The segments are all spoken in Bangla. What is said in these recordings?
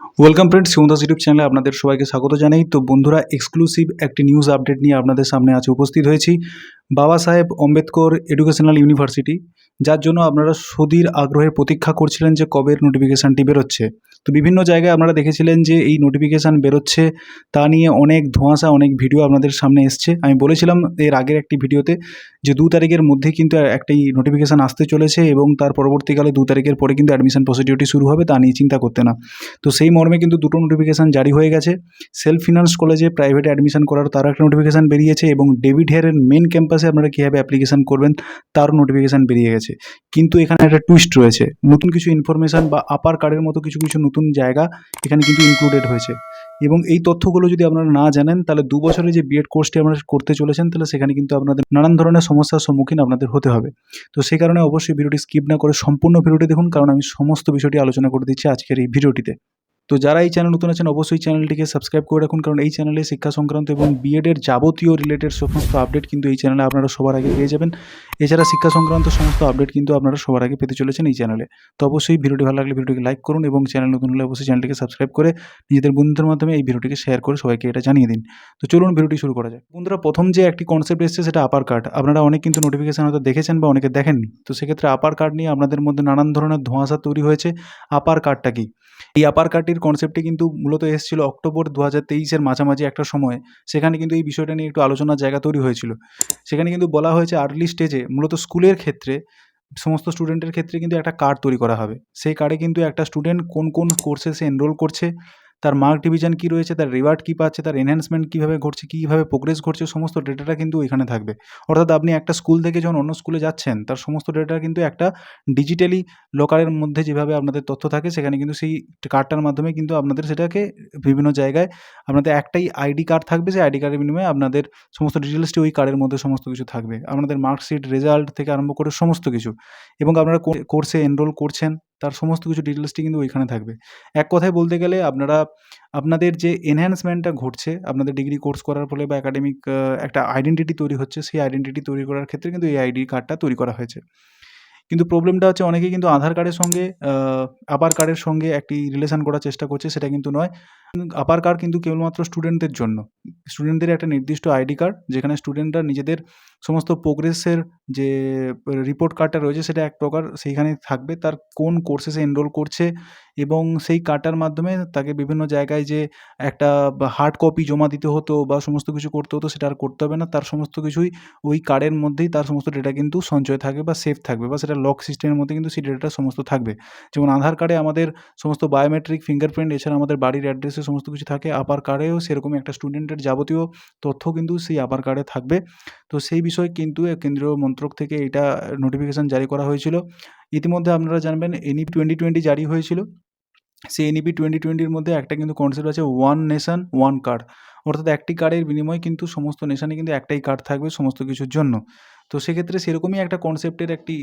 ওয়েলকাম ফ্রেন্ডস, শিবদাস ইউটিউব চ্যানেলে আপনাদের সবাইকে স্বাগত জানাই। তো বন্ধুরা, এক্সক্লুসিভ একটি নিউজ আপডেট নিয়ে আপনাদের সামনে আজ উপস্থিত হয়েছি। বাবা সাহেব আম্বেদকর এডুকেশনাল ইউনিভার্সিটি, যার জন্য আপনারা সুদীর আগ্রহের প্রতীক্ষা করছিলেন যে কবের নোটিফিকেশানটি বেরোচ্ছে। তো বিভিন্ন জায়গায় আপনারা দেখেছিলেন যে এই নোটিফিকেশান বেরোচ্ছে, তা নিয়ে অনেক ধোঁয়াশা, অনেক ভিডিও আপনাদের সামনে এসছে। আমি বলেছিলাম এর আগের একটি ভিডিওতে যে 2 তারিখের মধ্যে কিন্তু একটি নোটিফিকেশান আসতে চলেছে এবং তার পরবর্তীকালে 2 তারিখের পরে কিন্তু অ্যাডমিশন প্রসিডিউরটি শুরু হবে, তা নিয়ে চিন্তা করতে না। তো সেই মর্মে কিন্তু দুটো নোটিফিকেশান জারি হয়ে গেছে। সেলফ ফিনান্স কলেজে প্রাইভেটে অ্যাডমিশন করার তার একটা নোটিফিকেশান বেরিয়েছে এবং ডেভিড হেয়ারের মেন ক্যাম্পাসে আপনারা কীভাবে অ্যাপ্লিকেশান করবেন তারও নোটিফিকেশান বেরিয়ে গেছে। কিন্তু এখানে একটা টুইস্ট রয়েছে, নতুন কিছু ইনফরমেশান বা আপার কার্ডের মতো কিছু কিছু নতুন জায়গা এখানে কিন্তু ইনক্লুডেড হয়েছে। এবং এই তথ্যগুলো যদি আপনারা না জানেন, তাহলে 2 বছরের যে বিএড কোর্সটি আপনারা করতে চলেছেন, তাহলে সেখানে কিন্তু আপনাদের নানান ধরনের সমস্যার সম্মুখীন আপনাদের হতে হবে। তো সেই কারণে অবশ্যই ভিডিওটি স্কিপ না করে সম্পূর্ণ ভিডিওটি দেখুন, কারণ আমি সমস্ত বিষয়টি আলোচনা করে দিচ্ছি আজকের এই ভিডিওটিতে। তো যারা এই চ্যানেল নতুন আছেন, অবশ্যই চ্যানেলটিকে সাবস্ক্রাইব করে রাখুন, কারণ এই চ্যানেলে শিক্ষা সংক্রান্ত এবং বিএডের যাবতীয় রিলেটেড সমস্ত আপডেট কিন্তু এই চ্যানেলে আপনারা সবার আগে পেয়ে যাবেন। এছাড়া শিক্ষা সংক্রান্ত সমস্ত আপডেট কিন্তু আপনারা সবার আগে পেতে চলেছেন এই চ্যানেলে। তো অবশ্যই ভিডিওটি ভালো লাগলে ভিডিওটিকে লাইক করুন এবং চ্যানেল নতুন হলে অবশ্যই চ্যানেলটিকে সাবস্ক্রাইব করে নিজেদের বন্ধুদের মাধ্যমে এই ভিডিওটিকে শেয়ার করে সবাইকে এটা জানিয়ে দিন। তো চলুন ভিডিওটি শুরু করা যায়। বন্ধুরা, প্রথম যে একটি কনসেপ্ট এসেছে সেটা আপার কার্ড। আপনারা অনেক কিন্তু নোটিফিকেশন হয়তো দেখেছেন বা অনেকে দেখেননি। তো সেক্ষেত্রে আপার কার্ড নিয়ে আপনাদের মধ্যে নানান ধরনের ধোঁয়াশা তৈরি হয়েছে। আপার কার্ডটা কি? এই আপার কার্ডটির কনসেপ্টটি কিন্তু মূলত এসেছিল অক্টোবর 2023-এর মাঝামাঝি একটা সময়ে। সেখানে কিন্তু এই বিষয়টা নিয়ে একটু আলোচনার জায়গা তৈরি হয়েছিল। সেখানে কিন্তু বলা হয়েছে আর্লি স্টেজে মূলত স্কুলের ক্ষেত্রে সমস্ত স্টুডেন্টের ক্ষেত্রে কিন্তু একটা কার্ড তৈরি করা হবে। সেই কার্ডে কিন্তু একটা স্টুডেন্ট কোন কোন কোর্সে সে এনরোল করছে, তার মার্ক ডিভিশন কী রয়েছে, তার রিওয়ার্ড কী পাচ্ছে, তার এনহ্যান্সমেন্ট কীভাবে ঘটছে, কীভাবে প্রোগ্রেস ঘটছে, সমস্ত ডেটাটা কিন্তু এখানে থাকবে। অর্থাৎ আপনি একটা স্কুল থেকে যখন অন্য স্কুলে যাচ্ছেন, তার সমস্ত ডেটা কিন্তু একটা ডিজিটালি লকারের মধ্যে যেভাবে আপনাদের তথ্য থাকে, সেখানে কিন্তু সেই কার্ডটার মাধ্যমে কিন্তু আপনাদের সেটাকে বিভিন্ন জায়গায় আপনাদের একটাই আইডি কার্ড থাকবে। সেই আইডি কার্ডের বিনিময়ে আপনাদের সমস্ত ডিটেলসটি ওই কার্ডের মধ্যে সমস্ত কিছু থাকবে। আপনাদের মার্কশিট, রেজাল্ট থেকে আরম্ভ করে সমস্ত কিছু, এবং আপনারা কোর্সে এনরোল করছেন তার সমস্ত কিছু ডিটেলসটি কিন্তু ওইখানে থাকবে। এক কথায় বলতে গেলে আপনারা আপনাদের যে এনহ্যান্সমেন্টটা ঘটছে আপনাদের ডিগ্রি কোর্স করার ফলে বা একাডেমিক একটা আইডেন্টিটি তৈরি হচ্ছে, সেই আইডেন্টিটি তৈরি করার ক্ষেত্রে কিন্তু এই আইডি কার্ডটা তৈরি করা হয়েছে। কিন্তু প্রবলেমটা হচ্ছে অনেকেই কিন্তু আধার কার্ডের সঙ্গে আপার কার্ডের সঙ্গে একটি রিলেশন করার চেষ্টা করছে, সেটা কিন্তু নয়। আপার কার্ড কিন্তু কেবলমাত্র স্টুডেন্টদের জন্য। স্টুডেন্টদের একটা নির্দিষ্ট আইডি কার্ড, যেখানে স্টুডেন্টরা নিজেদের সমস্ত প্রোগ্রেসের যে রিপোর্ট কার্ডটা রয়েছে সেটা এক প্রকার সেইখানে থাকবে। তার কোন কোর্সে সে এনরোল করছে এবং সেই কার্ডটার মাধ্যমে তাকে বিভিন্ন জায়গায় যে একটা হার্ড কপি জমা দিতে হতো বা সমস্ত কিছু করতে হতো, সেটা আর করতে হবে না। তার সমস্ত কিছুই ওই কার্ডের মধ্যেই তার সমস্ত ডেটা কিন্তু সঞ্চয় থাকবে বা সেভ থাকবে, বা সেটা লক সিস্টেমের মধ্যে কিন্তু সেই ডেটাটা সমস্ত থাকবে। যেমন আধার কার্ডে আমাদের সমস্ত বায়োমেট্রিক, ফিঙ্গারপ্রিন্ট, এছাড়া আমাদের বাড়ির অ্যাড্রেসে সমস্ত কিছু থাকে, আপার কার্ডেও সেরকমই একটা স্টুডেন্টের যাবতীয় তথ্য কিন্তু সেই আপার কার্ডে থাকবে। তো সেই বিষয়ে কিন্তু কেন্দ্রীয় মন্ত্রক থেকে এটা নোটিফিকেশান জারি করা হয়েছিল। ইতিমধ্যে আপনারা জানবেন এনইপি 2020 জারি হয়েছিল। সেই এনইপি 2020-র মধ্যে একটা কিন্তু কনসেপ্ট আছে, ওয়ান নেশন ওয়ান কার্ড। অর্থাৎ একটি কার্ডের বিনিময়ে কিন্তু সমস্ত নেশনে কিন্তু একটাই কার্ড থাকবে সমস্ত কিছুর জন্য। তো সেক্ষেত্রে সেরকমই একটা কনসেপ্টের একটি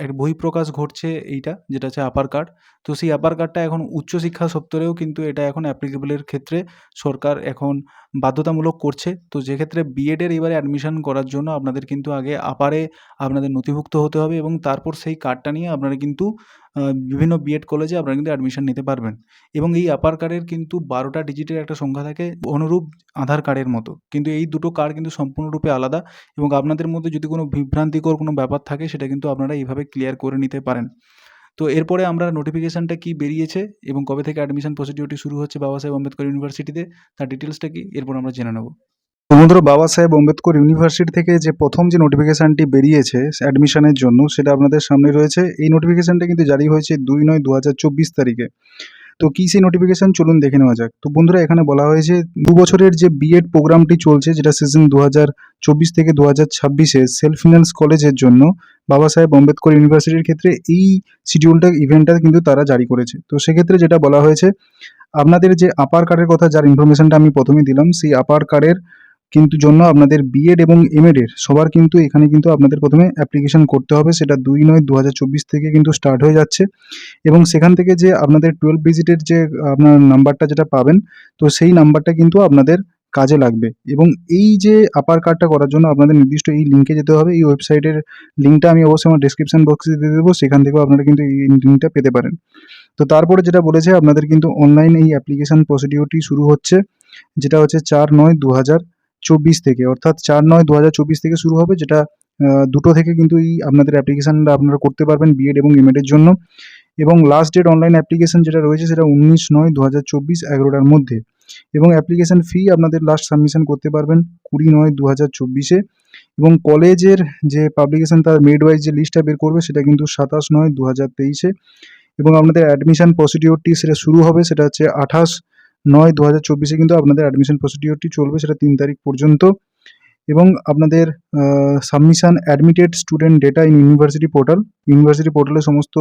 এক বহিঃপ্রকাশ ঘটছে এইটা, যেটা হচ্ছে আপার কার্ড। তো সেই আপার কার্ডটা এখন উচ্চশিক্ষা সত্ত্বরেও কিন্তু এটা এখন অ্যাপ্লিকেবলের ক্ষেত্রে সরকার এখন বাধ্যতামূলক করছে। তো যেক্ষেত্রে বিএডের এবারে অ্যাডমিশন করার জন্য আপনাদের কিন্তু আগে আপারে আপনাদের নথিভুক্ত হতে হবে এবং তারপর সেই কার্ডটা নিয়ে আপনারা কিন্তু বিভিন্ন বিএড কলেজে আপনারা কিন্তু অ্যাডমিশন নিতে পারবেন। এবং এই আপার কার্ডের কিন্তু 12টা ডিজিটের একটা সংখ্যা থাকে, অনুরূপ আধার কার্ডের মতো। কিন্তু এই দুটো কার্ড কিন্তু সম্পূর্ণরূপে আলাদা, এবং আপনাদের মধ্যে যদি কোনো বিভ্রান্তিকর কোনো ব্যাপার থাকে সেটা কিন্তু আপনারা এইভাবে ক্লিয়ার করে নিতে পারেন। তো এরপরে আমরা নোটিফিকেশানটা কী বেরিয়েছে এবং কবে থেকে অ্যাডমিশন প্রসিডিউরটি শুরু হচ্ছে বাবা সাহেব আম্বেদকর ইউনিভার্সিটিতে, তার ডিটেলসটা কি এরপর আমরা জেনে নেব। তো বন্ধুরা, বাবা সাহেব আম্বেদকর ইউনিভার্সিটি থেকে যে প্রথম যে নোটিফিকেশানটি বেরিয়েছে অ্যাডমিশনের জন্য, সেটা আপনাদের সামনে রয়েছে। এই নোটিফিকেশানটা কিন্তু জারি হয়েছে 2/9/2024 তারিখে। তো কী সেই নোটিফিকেশান, চলুন দেখে নেওয়া যাক। তো বন্ধুরা, এখানে বলা হয়েছে 2 বছরের যে বিএড প্রোগ্রামটি চলছে, যেটা সিজন 2024 থেকে 2026-এ সেলফ ফিন্যান্স কলেজের জন্য বাবা সাহেব আম্বেদকর ইউনিভার্সিটির ক্ষেত্রে এই শিডিউলটা, ইভেন্টটা কিন্তু তারা জারি করেছে। তো সেক্ষেত্রে যেটা বলা হয়েছে, আপনাদের যে আপার কার্ডের কথা, যার ইনফরমেশনটা আমি প্রথমেই দিলাম, সেই আপার কার্ডের কিন্তু জন্য আপনাদের বিএড এবং এমএড এর সবার কিন্তু এখানে কিন্তু আপনাদের প্রথমে অ্যাপ্লিকেশন করতে হবে। সেটা 2/9/2024 থেকে কিন্তু স্টার্ট হয়ে যাচ্ছে, এবং সেখান থেকে যে আপনাদের 12 ডিজিটের যে আপনার নাম্বারটা যেটা পাবেন, তো সেই নাম্বারটা কিন্তু আপনাদের কাজে লাগবে। এবং এই যে আপার কার্ডটা করার জন্য আপনাদের নির্দিষ্ট এই লিঙ্কে যেতে হবে। এই ওয়েবসাইটের লিঙ্কটা আমি অবশ্যই আমার ডেসক্রিপশন বক্সে দিয়ে দেবো, সেখান থেকেও আপনারা কিন্তু এই লিঙ্কটা পেতে পারেন। তো তারপরে যেটা বলেছে, আপনাদের কিন্তু অনলাইন এই অ্যাপ্লিকেশন প্রসিডিওরটি শুরু হচ্ছে, যেটা হচ্ছে 4/9/2024 থেকে, অর্থাৎ 4/9/2024 থেকে শুরু হবে, যেটা 2টো থেকে কিন্তু এই আপনাদের অ্যাপ্লিকেশনটা আপনারা করতে পারবেন বিএড এবং এমএড এর জন্য। এবং লাস্ট ডেট অনলাইন অ্যাপ্লিকেশন যেটা রয়েছে সেটা 19/9/2024 11টার মধ্যে। এবং অ্যাপ্লিকেশন ফি আপনাদের লাস্ট সাবমিশন করতে পারবেন 20/9/2024-এ। এবং কলেজের যে পাবলিকেশন তার মেড ওয়াইজ যে লিস্টটা বের করবে সেটা কিন্তু 27/9/2023-এ। এবং আপনাদের অ্যাডমিশন প্রসিডিওরটি সেটা শুরু হবে, সেটা হচ্ছে 28/9/2024-এ কিন্তু আপনাদের অ্যাডমিশন প্রসিডিওরটি চলবে, সেটা 3 তারিখ পর্যন্ত। এবং আপনাদের submission admitted student data in university portal, university পোর্টালে সমস্ত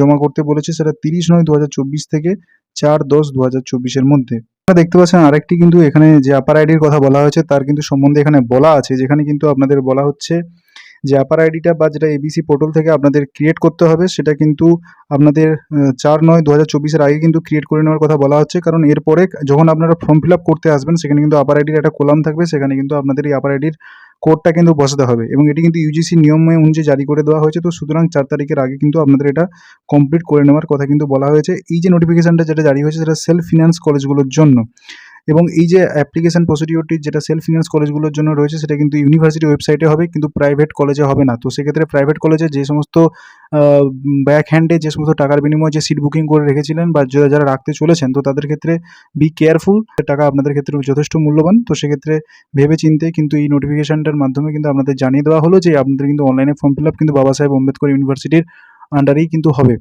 জমা করতে বলেছে, সেটা 30/9/2024 থেকে 4/10/2024-এর মধ্যে। আপনারা দেখতে পাচ্ছেন আরেকটি কিন্তু এখানে যে আপার আইডির কথা বলা হয়েছে তার কিন্তু সম্বন্ধে এখানে বলা আছে, যেখানে কিন্তু আপনাদের বলা হচ্ছে যে আপার আইডিটা বা যেটা এবিসি পোর্টাল থেকে আপনাদের ক্রিয়েট করতে হবে, সেটা কিন্তু আপনাদের 4/9/2024-এর আগে কিন্তু ক্রিয়েট করে নেওয়ার কথা বলা হচ্ছে। কারণ এরপরে যখন আপনারা ফর্ম ফিল আপ করতে আসবেন সেখানে কিন্তু আপার আইডির একটা কলাম থাকবে, সেখানে কিন্তু আপনাদের এই আপার আইডির কোডটা কিন্তু বসাতে হবে। এবং এটি কিন্তু ইউজিসি নিয়মে অনুযায়ী জারি করে দেওয়া হয়েছে। তো সুতরাং 4 তারিখের আগে কিন্তু আপনাদের এটা কমপ্লিট করে নেওয়ার কথা কিন্তু বলা হয়েছে। এই যে নোটিফিকেশনটা যেটা জারি হয়েছে সেটা সেলফ ফিন্যান্স কলেজগুলোর জন্য। এবং এই যে অ্যাপ্লিকেশন প্রসিডিওরটি যেটা সেলফ ফিন্যান্স কলেজগুলোর জন্য রয়েছে সেটা কিন্তু ইউনিভার্সিটি ওয়েবসাইটে হবে, কিন্তু প্রাইভেট কলেজে হবে না। তো সেক্ষেত্রে প্রাইভেট কলেজে যে সমস্ত ব্যাক হ্যান্ডে যে সমস্ত টাকার বিনিময়ে যে সিট বুকিং করে রেখেছিলেন বা যারা রাখতে চলেছেন, তো তাদের ক্ষেত্রে বি কেয়ারফুল, টাকা আপনাদের ক্ষেত্রে যথেষ্ট মূল্যবান। তো সেক্ষেত্রে ভেবে চিন্তে কিন্তু এই নোটিফিকেশনটার মাধ্যমে কিন্তু আপনাদের জানিয়ে দেওয়া হলো যে আপনাদের কিন্তু অনলাইনে ফর্ম ফিল আপ কিন্তু বাবা সাহেব আম্বেদকর ইউনিভার্সিটির আন্ডারেই কিন্তু হবে।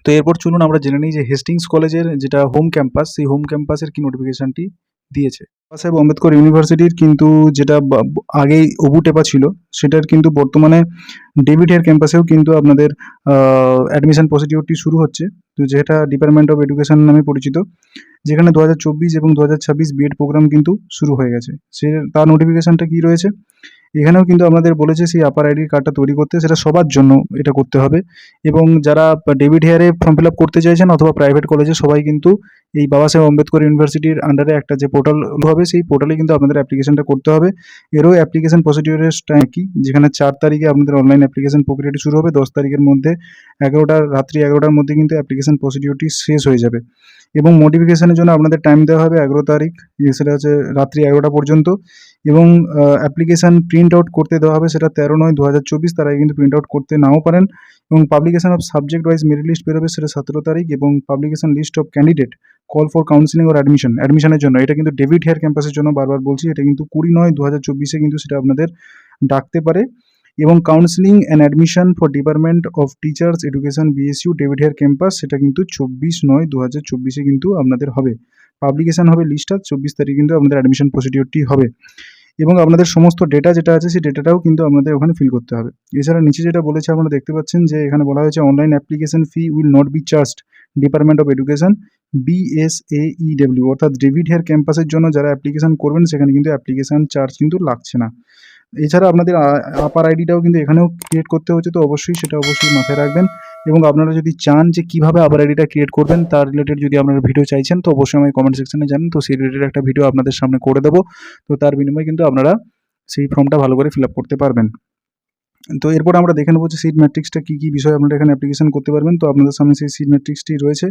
তো এরপর চলুন আমরা জেনে নিই যে হেস্টিংস কলেজের যেটা হোম ক্যাম্পাস, সেই হোম ক্যাম্পাসের কি নোটিফিকেশনটি দিয়েছে। বাবা সাহেব আম্বেদকর ইউনিভার্সিটির কিন্তু যেটা আগেই ওবুটেপা ছিল, সেটার কিন্তু বর্তমানে ডেভিড হেয়ার ক্যাম্পাসেও কিন্তু আপনাদের অ্যাডমিশন প্রসিডিওরটি শুরু হচ্ছে। তো যেটা ডিপার্টমেন্ট অফ এডুকেশন নামে পরিচিত, যেখানে 2024 এবং 2026 বিএড প্রোগ্রাম কিন্তু শুরু হয়ে গেছে। তার নোটিফিকেশনটা কি রয়েছে, এখানেও কিন্তু আমাদের বলেছে সেই আপার আইডি কার্ডটা তৈরি করতে, সেটা সবার জন্য এটা করতে হবে। এবং যারা ডেভিড হেয়ারে ফর্ম ফিল আপ করতে চাইছেন অথবা প্রাইভেট কলেজে, সবাই কিন্তু এই বাবা সাহেব আম্বেদকর ইউনিভার্সিটির আন্ডারে একটা যে পোর্টাল হবে, সেই পোর্টালে কিন্তু আপনাদের অ্যাপ্লিকেশনটা করতে হবে। এরও অ্যাপ্লিকেশন প্রসিডিওরের কি, যেখানে 4 তারিখে আপনাদের অনলাইন অ্যাপ্লিকেশন প্রক্রিয়াটি শুরু হবে, 10 তারিখের মধ্যে রাত্রি 11টার মধ্যে কিন্তু অ্যাপ্লিকেশন প্রসিডিওরটি শেষ হয়ে যাবে। এবং মোটিফিকেশনের জন্য আপনাদের টাইম দেওয়া হবে 11 তারিখ, সেটা হচ্ছে রাত্রি 11টা পর্যন্ত। এবং অ্যাপ্লিকেশন প্রিন্ট আউট করতে দেওয়া হবে, সেটা 13/9/2024, তার আগে কিন্তু প্রিন্ট আউট করতে নাও পারেন। এবং publication of subject wise merit list বেরোবে, সেটা 17 তারিখ। এবং publication list of candidate call for counselling or অ্যাডমিশনের জন্য, এটা কিন্তু ডেভিড হেয়ার ক্যাম্পাসের জন্য বারবার বলছি, এটা কিন্তু 20/9/2024-এ কিন্তু সেটা আপনাদের ডাকতে পারে। এবং counselling and admission for department of teachers education BSU David Hare campus, সেটা কিন্তু 24/9/2024-এ কিন্তু আপনাদের হবে। পাবলিকেশন হবে লিস্টটা 24 তারিখ, কিন্তু আপনাদের অ্যাডমিশন প্রসিডিওরটি হবে। এবং আপনাদের সমস্ত ডেটা যেটা আছে সেই ডেটাটাও কিন্তু আপনাদের ওখানে ফিল করতে হবে। এছাড়া নিচে যেটা বলেছে আপনারা দেখতে পাচ্ছেন যে এখানে বলা হয়েছে online application fee will not be charged department of education BSAEW, অর্থাৎ ডেভিড হেয়ার ক্যাম্পাসের জন্য যারা অ্যাপ্লিকেশন করবেন সেখানে কিন্তু অ্যাপ্লিকেশন চার্জ কিন্তু লাগছে না। এছাড়া আপনাদের আপার আইডিটাও কিন্তু এখানেও ক্রিয়েট করতে হচ্ছে, তো অবশ্যই সেটা মাথায় রাখবেন। এবং আপনারা যদি চান যে কীভাবে আপার আইডিটা ক্রিয়েট করবেন তার রিলেটেড যদি আপনারা ভিডিও চাইছেন, তো অবশ্যই আমাকে কমেন্ট সেকশনে জানান, তো সেই রিলেটেড একটা ভিডিও আপনাদের সামনে করে দেবো। তো তার বিনিময়ে কিন্তু আপনারা সেই ফর্মটা ভালো করে ফিল আপ করতে পারবেন। তো এরপর আমরা দেখে নেবো যে সিট ম্যাট্রিক্সটা কী কী বিষয় আপনারা এখানে অ্যাপ্লিকেশন করতে পারবেন। তো আপনাদের সামনে সেই সিট ম্যাট্রিক্সটি রয়েছে,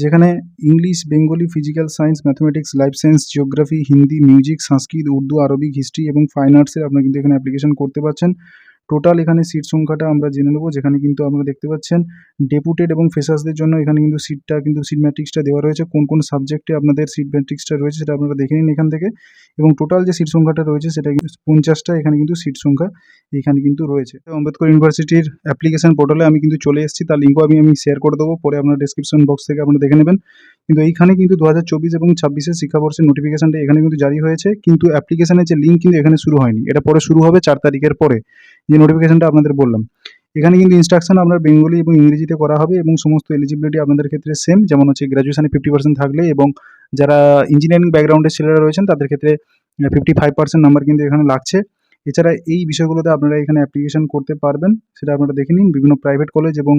যেখানে English, Bengali, physical science, mathematics, life science, geography, Hindi, music, Sanskrit, Urdu, Arabic, history এবং ফাইন আর্টসের আপনারা কিন্তু এখানে অ্যাপ্লিকেশন করতে পারছেন। টোটাল এখানে সিট সংখ্যাটা আমরা জেনে নেবো, যেখানে কিন্তু আপনারা দেখতে পাচ্ছেন ডেপুটেড এবং ফ্রেশার্সদের জন্য এখানে কিন্তু সিট ম্যাট্রিক্সটা দেওয়া রয়েছে। কোন কোন সাবজেক্টে আপনাদের সিট ম্যাট্রিক্সটা রয়েছে সেটা আপনারা দেখে নিন এখান থেকে। এবং টোটাল যে সিট সংখ্যাটা রয়েছে সেটা কিন্তু 50টা এখানে কিন্তু সিট সংখ্যা এখানে কিন্তু রয়েছে। আম্বেদকর ইউনিভার্সিটির অ্যাপ্লিকেশন পোর্টালে আমি কিন্তু চলে এসেছি, তার লিঙ্কও আমি শেয়ার করে দেবো, পরে আপনার ডেসক্রিপশন বক্স থেকে আপনারা দেখে নেবেন। কিন্তু এইখানে কিন্তু 2024 এবং 26-এর শিক্ষাবর্ষের নোটিফিকেশনটা এখানে কিন্তু জারি হয়েছে, কিন্তু অ্যাপ্লিকেশনের যে লিঙ্ক কিন্তু এখানে শুরু হয়নি, এটা পরে শুরু হবে 4 তারিখের পরে, যে নোটিফিকেশনটা আপনাদের বললাম। এখানে কিন্তু ইনস্ট্রাকশন আপনার বেঙ্গলি এবং ইংরেজিতে করা হবে, এবং সমস্ত এলিজিবিলিটি আপনাদের ক্ষেত্রে সেম, যেমন হচ্ছে গ্র্যাজুয়েশনে 50% থাকলে, এবং যারা ইঞ্জিনিয়ারিং ব্যাকগ্রাউন্ডের ছেলেরা রয়েছেন তাদের ক্ষেত্রে 55% নাম্বার কিন্তু এখানে লাগছে। এছাড়া এই বিষয়গুলোতে আপনারা এখানে অ্যাপ্লিকেশন করতে পারবেন, সেটা আপনারা দেখে নিন। বিভিন্ন প্রাইভেট কলেজ এবং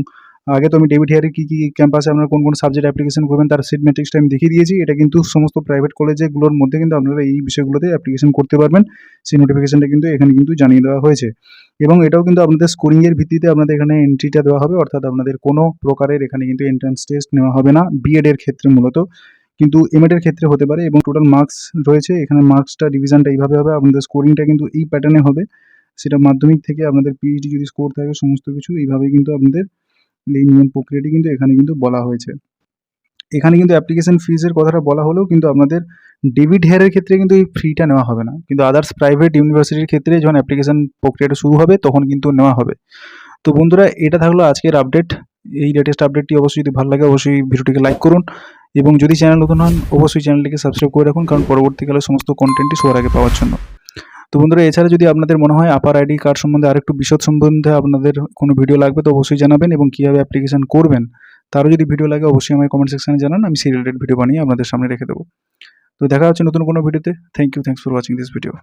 আগে তো আমি ডেভিড হেয়ারে কী কী ক্যাম্পাসে আপনারা কোন কোন সাবজেক্ট অ্যাপ্লিকেশন করবেন তার সিট ম্যাট্রিক্সটা আমি দেখিয়ে দিয়েছি। এটা কিন্তু সমস্ত প্রাইভেট কলেজগুলোর মধ্যে কিন্তু আপনারা এই বিষয়গুলোতে অ্যাপ্লিকেশন করতে পারবেন। সেই নোটিফিকেশনটা কিন্তু এখানে কিন্তু জানিয়ে দেওয়া হয়েছে এবং এটাও কিন্তু আপনাদের স্কোরিংয়ের ভিত্তিতে আপনাদের এখানে এন্ট্রিটা দেওয়া হবে, অর্থাৎ আপনাদের কোনো প্রকারের এখানে কিন্তু এন্ট্রান্স টেস্ট নেওয়া হবে না বিএডের ক্ষেত্রে মূলত, কিন্তু এমএডের ক্ষেত্রে হতে পারে। এবং টোটাল মার্কস রয়েছে এখানে, মার্কসটা ডিভিশনটা এইভাবে হবে, আপনাদের স্কোরিংটা কিন্তু এই প্যাটার্নে হবে। সেটা মাধ্যমিক থেকে আপনাদের পিএইচডি যদি স্কোর থাকে সমস্ত কিছু এইভাবেই কিন্তু আপনাদের এই নিয়ম প্রক্রিয়াটি কিন্তু এখানে কিন্তু বলা হয়েছে। এখানে কিন্তু অ্যাপ্লিকেশন ফিজের কথাটা বলা হলেও কিন্তু আপনাদের ডেভিড হেয়ারের ক্ষেত্রে কিন্তু এই ফিটা নেওয়া হবে না, কিন্তু আদার্স প্রাইভেট ইউনিভার্সিটির ক্ষেত্রে যখন অ্যাপ্লিকেশন প্রক্রিয়াটা শুরু হবে তখন কিন্তু নেওয়া হবে। তো বন্ধুরা, এটা থাকলো আজকের আপডেট। এই লেটেস্ট আপডেটটি অবশ্যই যদি ভালো লাগে অবশ্যই ভিডিওটিকে লাইক করুন এবং যদি চ্যানেল নতুন হন অবশ্যই চ্যানেলটিকে সাবস্ক্রাইব করে রাখুন, কারণ পরবর্তীকালে সমস্ত কন্টেন্টই সবার আগে পাওয়ার জন্য। তো বন্ধুরা, এছাড়া যদি আপনাদের মনে হয় আপার আইডি কার্ড সম্বন্ধে আরেকটু বিশদ সম্বন্ধে আপনাদের কোনো ভিডিও লাগবে তো অবশ্যই জানাবেন, এবং কীভাবে অ্যাপ্লিকেশন করবেন তারও যদি ভিডিও লাগে অবশ্যই আমায় কমেন্ট সেকশনে জানান, আমি সেই রিলেটেড ভিডিও বানিয়ে আপনাদের সামনে রেখে দেবো। তো দেখা হচ্ছে নতুন কোনো ভিডিওতে। Thanks for watching this video.